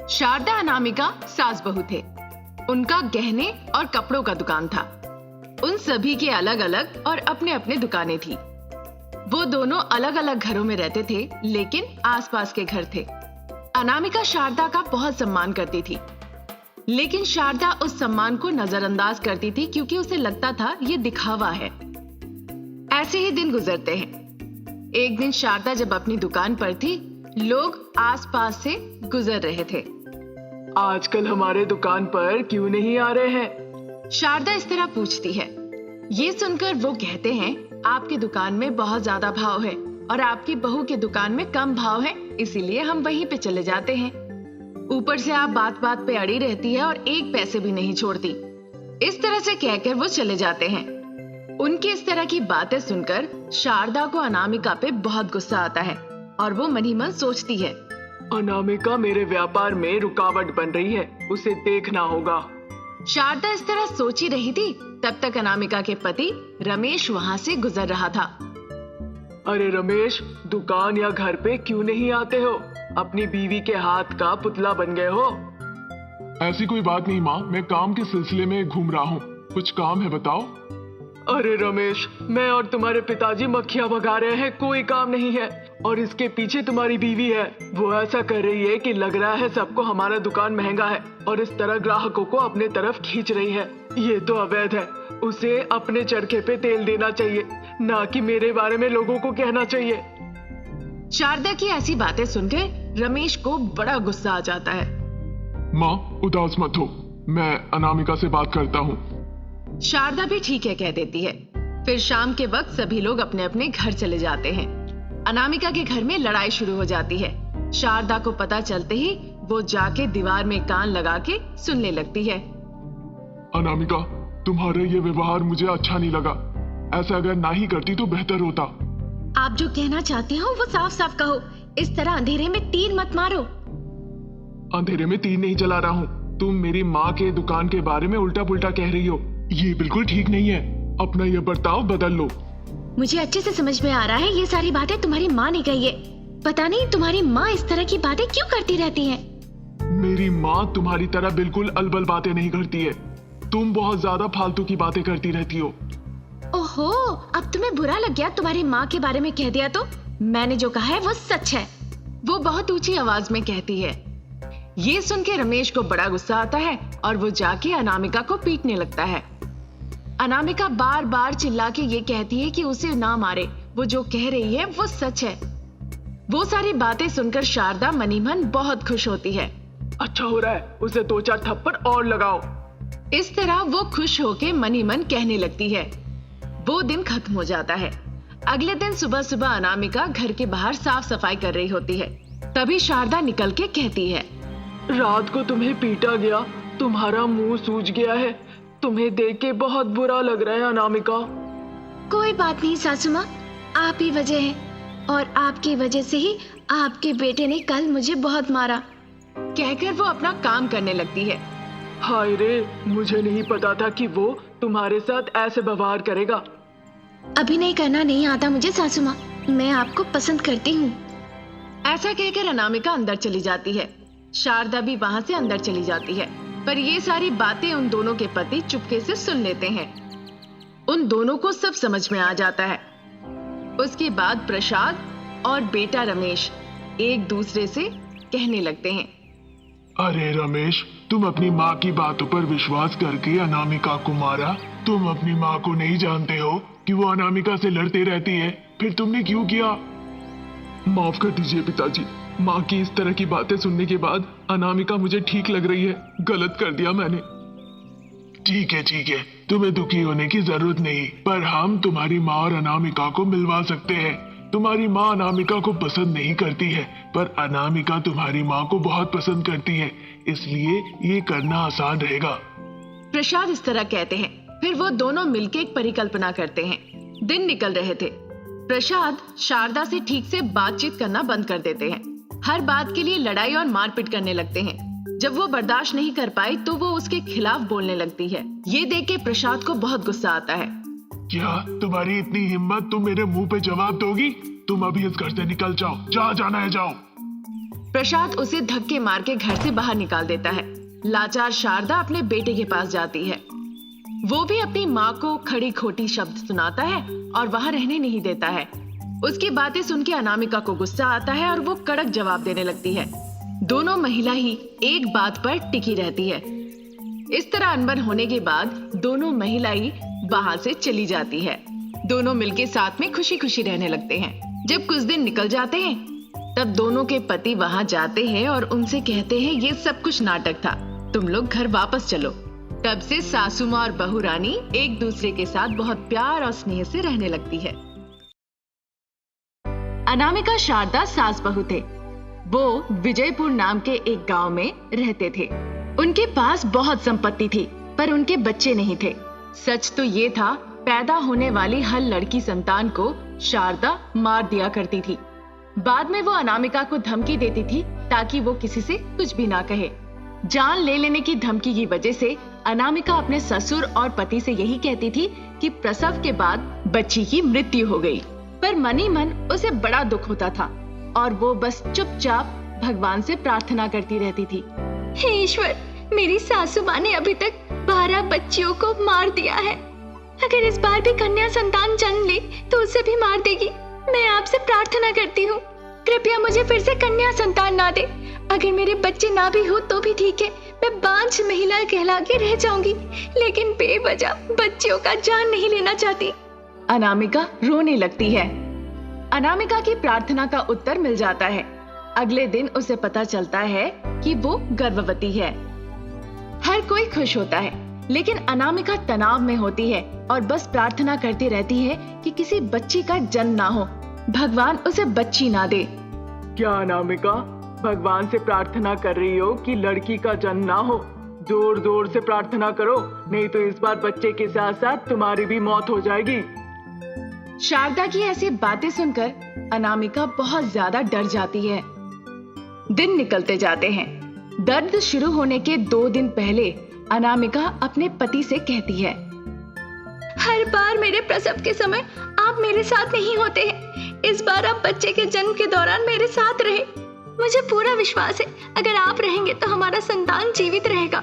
शारदा अनामिका सास बहू थे। उनका गहने और कपड़ों का दुकान था। उन सभी के अलग अलग और अपने अपने दुकानें थी। वो दोनों अलग अलग घरों में रहते थे, लेकिन आसपास के घर थे। अनामिका शारदा का बहुत सम्मान करती थी, लेकिन शारदा उस सम्मान को नजरअंदाज करती थी क्योंकि उसे लगता था ये दिखावा है। ऐसे ही दिन गुजरते हैं। एक दिन शारदा जब अपनी दुकान पर थी, लोग आसपास से गुजर रहे थे। आजकल हमारे दुकान पर क्यों नहीं आ रहे हैं? शारदा इस तरह पूछती है। ये सुनकर वो कहते हैं, आपकी दुकान में बहुत ज्यादा भाव है और आपकी बहू की दुकान में कम भाव है, इसीलिए हम वहीं पे चले जाते हैं। ऊपर से आप बात बात पे अड़ी रहती है और एक पैसे भी नहीं छोड़ती। इस तरह से कहकर वो चले जाते हैं। उनकी इस तरह की बातें सुनकर शारदा को अनामिका पे बहुत गुस्सा आता है और वो मन ही मन सोचती है, अनामिका मेरे व्यापार में रुकावट बन रही है, उसे देखना होगा। शारदा इस तरह सोच ही रही थी, तब तक अनामिका के पति रमेश वहाँ से गुजर रहा था। अरे रमेश, दुकान या घर पे क्यों नहीं आते हो? अपनी बीवी के हाथ का पुतला बन गए हो। ऐसी कोई बात नहीं माँ, मैं काम के सिलसिले में घूम रहा हूँ। कुछ काम है बताओ। अरे रमेश, मैं और तुम्हारे पिताजी मक्खियां भगा रहे हैं, कोई काम नहीं है। और इसके पीछे तुम्हारी बीवी है, वो ऐसा कर रही है कि लग रहा है सबको हमारा दुकान महंगा है और इस तरह ग्राहकों को अपने तरफ खींच रही है। ये तो अवैध है। उसे अपने चरखे पे तेल देना चाहिए, ना कि मेरे बारे में लोगों को कहना चाहिए। शारदा की ऐसी बातें सुनकर रमेश को बड़ा गुस्सा आ जाता है। माँ उदास मत हो, मैं अनामिका से बात करता हूँ। शारदा भी ठीक है कह देती है। फिर शाम के वक्त सभी लोग अपने अपने घर चले जाते हैं। अनामिका के घर में लड़ाई शुरू हो जाती है। शारदा को पता चलते ही वो जाके दीवार में कान लगा के सुनने लगती है। अनामिका, तुम्हारा ये व्यवहार मुझे अच्छा नहीं लगा। ऐसा अगर ना ही करती तो बेहतर होता। आप जो कहना चाहते हो वो साफ साफ कहो। इस तरह अंधेरे में तीर मत मारो। अंधेरे में तीर नहीं चला रहा हूँ। तुम मेरी माँ के दुकान के बारे में उल्टा पुल्टा कह रही हो। ये बिल्कुल ठीक नहीं है। अपना ये बर्ताव बदल लो। मुझे अच्छे से समझ में आ रहा है ये सारी बातें तुम्हारी माँ ने कही है। पता नहीं तुम्हारी माँ इस तरह की बातें क्यों करती रहती है। मेरी माँ तुम्हारी तरह बिल्कुल अलबल बातें नहीं करती है। तुम बहुत ज्यादा फालतू की बातें करती रहती हो। ओहो, अब तुम्हें बुरा लग गया तुम्हारी माँ के बारे में कह दिया तो? मैंने जो कहा है वो सच है। वो बहुत ऊंची आवाज में कहती है। ये सुन के रमेश को बड़ा गुस्सा आता है और वो जाके अनामिका को पीटने लगता है। अनामिका बार बार चिल्ला के ये कहती है कि उसे ना मारे, वो जो कह रही है वो सच है। वो सारी बातें सुनकर शारदा मनी मन बहुत खुश होती है। अच्छा हो रहा है, उसे 2-4 थप्पड़ और लगाओ। इस तरह वो खुश होके मनी मन कहने लगती है। वो दिन खत्म हो जाता है। अगले दिन सुबह सुबह अनामिका घर के बाहर साफ सफाई कर रही होती है। तभी शारदा निकल के कहती है, रात को तुम्हें पीटा गया, तुम्हारा मुंह सूज गया है। तुम्हें देख के बहुत बुरा लग रहा है अनामिका। कोई बात नहीं सासू माँ, आप ही वजह है और आपकी वजह से ही आपके बेटे ने कल मुझे बहुत मारा। कहकर वो अपना काम करने लगती है। हाय रे, मुझे नहीं पता था कि वो तुम्हारे साथ ऐसे व्यवहार करेगा। अभिनय करना नहीं आता मुझे सासू माँ, मैं आपको पसंद करती हूँ। ऐसा कहकर अनामिका अंदर चली जाती है। शारदा भी वहां से अंदर चली जाती है, पर ये सारी बातें उन दोनों के पति चुपके से सुन लेते हैं। उन दोनों को सब समझ में आ जाता है। उसके बाद प्रसाद और बेटा रमेश एक दूसरे से कहने लगते हैं, अरे रमेश, तुम अपनी माँ की बातों पर विश्वास करके अनामिका को मारा। तुम अपनी माँ को नहीं जानते हो कि वो अनामिका से लड़ती रहती है, फिर तुमने क्यों किया? माफ कर दीजिए पिताजी, माँ की इस तरह की बातें सुनने के बाद अनामिका मुझे ठीक लग रही है। गलत कर दिया मैंने। ठीक है, तुम्हें दुखी होने की जरूरत नहीं, पर हम तुम्हारी माँ और अनामिका को मिलवा सकते हैं। तुम्हारी माँ अनामिका को पसंद नहीं करती है, पर अनामिका तुम्हारी माँ को बहुत पसंद करती है, इसलिए ये करना आसान रहेगा। प्रसाद इस तरह कहते हैं। फिर वो दोनों मिलके एक परिकल्पना करते हैं। दिन निकल रहे थे। प्रसाद शारदा से ठीक से बातचीत करना बंद कर देते हैं। हर बात के लिए लड़ाई और मारपीट करने लगते हैं। जब वो बर्दाश्त नहीं कर पाई तो वो उसके खिलाफ बोलने लगती है। ये देख के प्रसाद को बहुत गुस्सा आता है। क्या तुम्हारी इतनी हिम्मत, तुम मेरे मुंह पे जवाब दोगी? तुम अभी इस घर से निकल जाओ, जहाँ जाना है जाओ। प्रसाद उसे धक्के मार के घर से बाहर निकाल देता है। लाचार शारदा अपने बेटे के पास जाती है। वो भी अपनी माँ को खड़ी खोटी शब्द सुनाता है और वहां रहने नहीं देता है। उसकी बातें सुन के अनामिका को गुस्सा आता है और वो कड़क जवाब देने लगती है। दोनों महिला ही एक बात पर टिकी रहती है। इस तरह अनबन होने के बाद दोनों महिलाएं वहां से चली जाती है। दोनों मिलके साथ में खुशी खुशी रहने लगते हैं। जब कुछ दिन निकल जाते हैं तब दोनों के पति वहां जाते हैं और उनसे कहते हैं ये सब कुछ नाटक था, तुम लोग घर वापस चलो। तब से सासू माँ और बहू रानी एक दूसरे के साथ बहुत प्यार और स्नेह से रहने लगती है। अनामिका शारदा सास बहू थे। वो विजयपुर नाम के एक गांव में रहते थे। उनके पास बहुत संपत्ति थी पर उनके बच्चे नहीं थे। सच तो ये था, पैदा होने वाली हर लड़की संतान को शारदा मार दिया करती थी। बाद में वो अनामिका को धमकी देती थी ताकि वो किसी से कुछ भी ना कहे। जान ले लेने की धमकी की वजह से अनामिका अपने ससुर और पति से यही कहती थी कि प्रसव के बाद बच्ची की मृत्यु हो गई। पर मन ही मन उसे बड़ा दुख होता था और वो बस चुपचाप भगवान से प्रार्थना करती रहती थी। हे ईश्वर, मेरी सासू माँ ने अभी तक 12 बच्चियों को मार दिया है। अगर इस बार भी कन्या संतान जन्म ले तो उसे भी मार देगी। मैं आपसे प्रार्थना करती हूँ, कृपया मुझे फिर से कन्या संतान ना दे। अगर मेरे बच्चे ना भी हो तो भी ठीक है, मैं बांझ महिला कहला के रह जाऊंगी, लेकिन बेवजह बच्चियों का जान नहीं लेना चाहती। अनामिका रोने लगती है। अनामिका की प्रार्थना का उत्तर मिल जाता है। अगले दिन उसे पता चलता है कि वो गर्भवती है। हर कोई खुश होता है, लेकिन अनामिका तनाव में होती है और बस प्रार्थना करती रहती है कि किसी बच्ची का जन्म ना हो, भगवान उसे बच्ची ना दे। क्या अनामिका भगवान से प्रार्थना कर रही हो कि लड़की का जन्म ना हो? जोर जोर से प्रार्थना करो, नहीं तो इस बार बच्चे के साथ साथ तुम्हारी भी मौत हो जाएगी। शारदा की ऐसी बातें सुनकर अनामिका बहुत ज्यादा डर जाती है। दिन निकलते जाते हैं। दर्द शुरू होने के 2 दिन पहले अनामिका अपने पति से कहती है, हर बार मेरे प्रसव के समय आप मेरे साथ नहीं होते हैं। इस बार आप बच्चे के जन्म के दौरान मेरे साथ रहे। मुझे पूरा विश्वास है, अगर आप रहेंगे तो हमारा संतान जीवित रहेगा।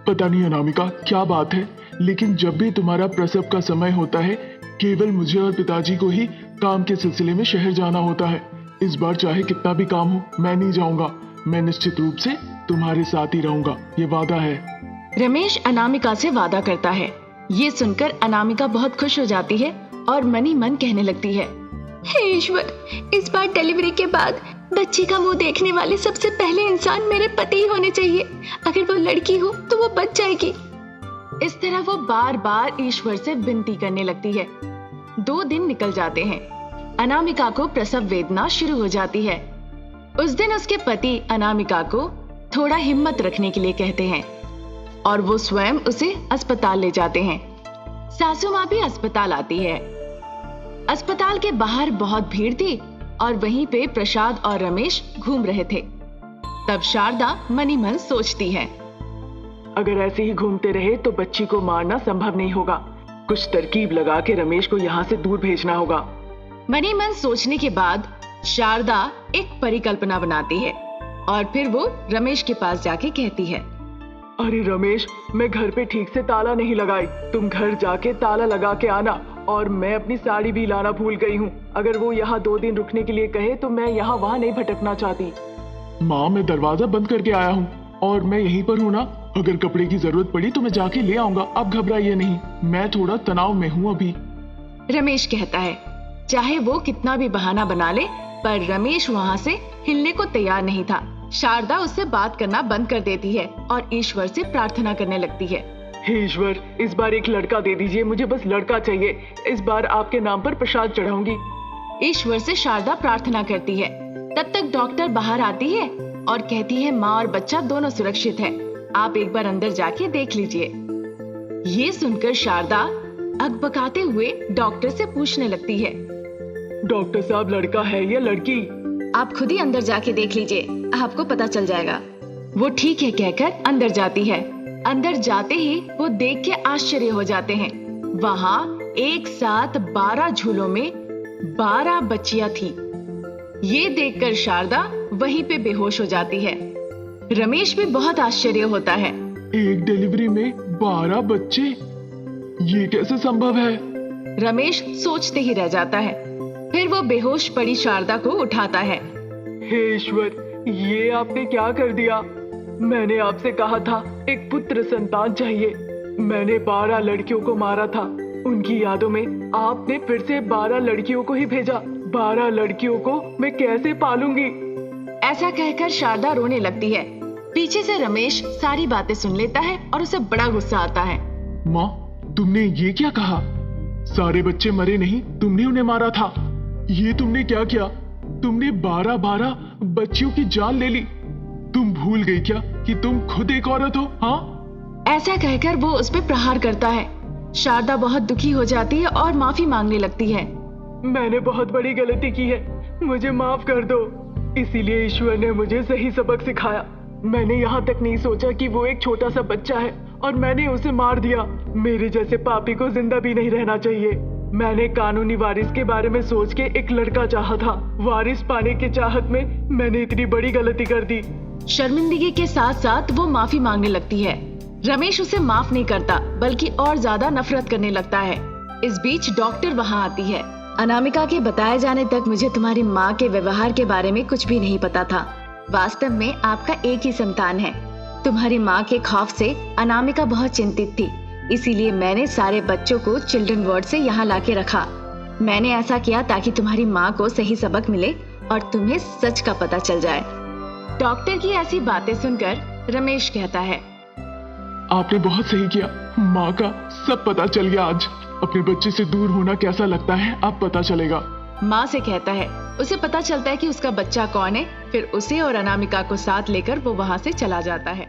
पता नहीं अनामिका क्या बात है, लेकिन जब भी तुम्हारा प्रसव का समय होता है केवल मुझे और पिताजी को ही काम के सिलसिले में शहर जाना होता है। इस बार चाहे कितना भी काम हो मैं नहीं जाऊंगा। मैं निश्चित रूप से तुम्हारे साथ ही रहूंगा, ये वादा है। रमेश अनामिका से वादा करता है। ये सुनकर अनामिका बहुत खुश हो जाती है और मन ही मन कहने लगती है, हे ईश्वर, इस बार डिलीवरी के बाद बच्ची का मुंह देखने वाले सबसे पहले इंसान मेरे पति ही होने चाहिए। अगर वो लड़की हो तो वो बच जाएगी। इस तरह वो बार बार ईश्वर से विनती करने लगती है। 2 दिन निकल जाते हैं। अनामिका को प्रसव वेदना शुरू हो जाती है। उस दिन उसके पति अनामिका को थोड़ा हिम्मत रखने के लिए कहते हैं और वो स्वयं उसे अस्पताल ले जाते हैं। सासू माँ भी अस्पताल आती है। अस्पताल के बाहर बहुत भीड़ थी और वहीं पे प्रसाद और रमेश घूम रहे थे। तब शारदा मन ही मन सोचती है, अगर ऐसे ही घूमते रहे तो बच्ची को मारना संभव नहीं होगा। कुछ तरकीब लगा के रमेश को यहाँ से दूर भेजना होगा। मन ही मन सोचने के बाद शारदा एक परिकल्पना बनाती है और फिर वो रमेश के पास जाके कहती है, अरे रमेश, मैं घर पे ठीक से ताला नहीं लगाई। तुम घर जाके ताला लगा के आना। और मैं अपनी साड़ी भी लाना भूल गई हूँ। अगर वो यहाँ 2 दिन रुकने के लिए कहे तो मैं यहाँ वहाँ नहीं भटकना चाहती। माँ, मैं दरवाजा बंद करके आया हूँ और मैं यहीं पर हूँ ना। अगर कपड़े की जरूरत पड़ी तो मैं जाके ले आऊंगा, आप घबराइए नहीं। मैं थोड़ा तनाव में हूँ अभी। रमेश कहता है। चाहे वो कितना भी बहाना बना ले, पर रमेश वहाँ से हिलने को तैयार नहीं था। शारदा उससे बात करना बंद कर देती है और ईश्वर से प्रार्थना करने लगती है, हे ईश्वर, इस बार एक लड़का दे दीजिए। मुझे बस लड़का चाहिए। इस बार आपके नाम पर प्रसाद चढ़ाऊंगी। ईश्वर से शारदा प्रार्थना करती है। तब तक डॉक्टर बाहर आती है और कहती है, माँ और बच्चा दोनों सुरक्षित है, आप एक बार अंदर जाके देख लीजिए। ये सुनकर शारदा अकबकाते हुए डॉक्टर से पूछने लगती है, डॉक्टर साहब, लड़का है या लड़की? आप खुद ही अंदर जाके देख लीजिए, आपको पता चल जाएगा। वो ठीक है कहकर अंदर जाती है। अंदर जाते ही वो देख के आश्चर्य हो जाते हैं। वहाँ एक साथ 12 झूलों में 12 बच्चियां थी। ये देखकर शारदा वहीं पे बेहोश हो जाती है। रमेश भी बहुत आश्चर्य होता है। एक डिलीवरी में 12 बच्चे, ये कैसे संभव है? रमेश सोचते ही रह जाता है। फिर वो बेहोश पड़ी शारदा को उठाता है। हे ईश्वर, ये आपने क्या कर दिया? मैंने आपसे कहा था एक पुत्र संतान चाहिए। मैंने 12 लड़कियों को मारा था। उनकी यादों में आपने फिर से 12 लड़कियों को ही भेजा। 12 लड़कियों को मैं कैसे पालूंगी? ऐसा कहकर शारदा रोने लगती है। पीछे से रमेश सारी बातें सुन लेता है और उसे बड़ा गुस्सा आता है। माँ, तुमने ये क्या कहा? सारे बच्चे मरे नहीं, तुमने उन्हें मारा था। ये तुमने क्या किया? तुमने 12 बच्चियों की जान ले ली। तुम भूल गई क्या कि तुम खुद एक औरत हो? हाँ, ऐसा कहकर वो उस पर प्रहार करता है। शारदा बहुत दुखी हो जाती है और माफी मांगने लगती है। मैंने बहुत बड़ी गलती की है, मुझे माफ कर दो। इसीलिए ईश्वर ने मुझे सही सबक सिखाया। मैंने यहाँ तक नहीं सोचा कि वो एक छोटा सा बच्चा है और मैंने उसे मार दिया। मेरे जैसे पापी को जिंदा भी नहीं रहना चाहिए। मैंने कानूनी वारिस के बारे में सोच के एक लड़का चाहा था। वारिस पाने की चाहत में मैंने इतनी बड़ी गलती कर दी। शर्मिंदगी के साथ साथ वो माफी मांगने लगती है। रमेश उसे माफ नहीं करता बल्कि और ज्यादा नफरत करने लगता है। इस बीच डॉक्टर वहाँ आती है। अनामिका के बताए जाने तक मुझे तुम्हारी माँ के व्यवहार के बारे में कुछ भी नहीं पता था। वास्तव में आपका एक ही संतान है। तुम्हारी माँ के खौफ से अनामिका बहुत चिंतित थी, इसीलिए मैंने सारे बच्चों को चिल्ड्रन वार्ड से यहाँ लाके रखा। मैंने ऐसा किया ताकि तुम्हारी माँ को सही सबक मिले और तुम्हें सच का पता चल जाए। डॉक्टर की ऐसी बातें सुनकर रमेश कहता है, आपने बहुत सही किया। माँ का सब पता चल गया। आज अपने बच्चे से दूर होना कैसा लगता है अब पता चलेगा। माँ से कहता है। उसे पता चलता है कि उसका बच्चा कौन है। फिर उसे और अनामिका को साथ लेकर वो वहाँ से चला जाता है।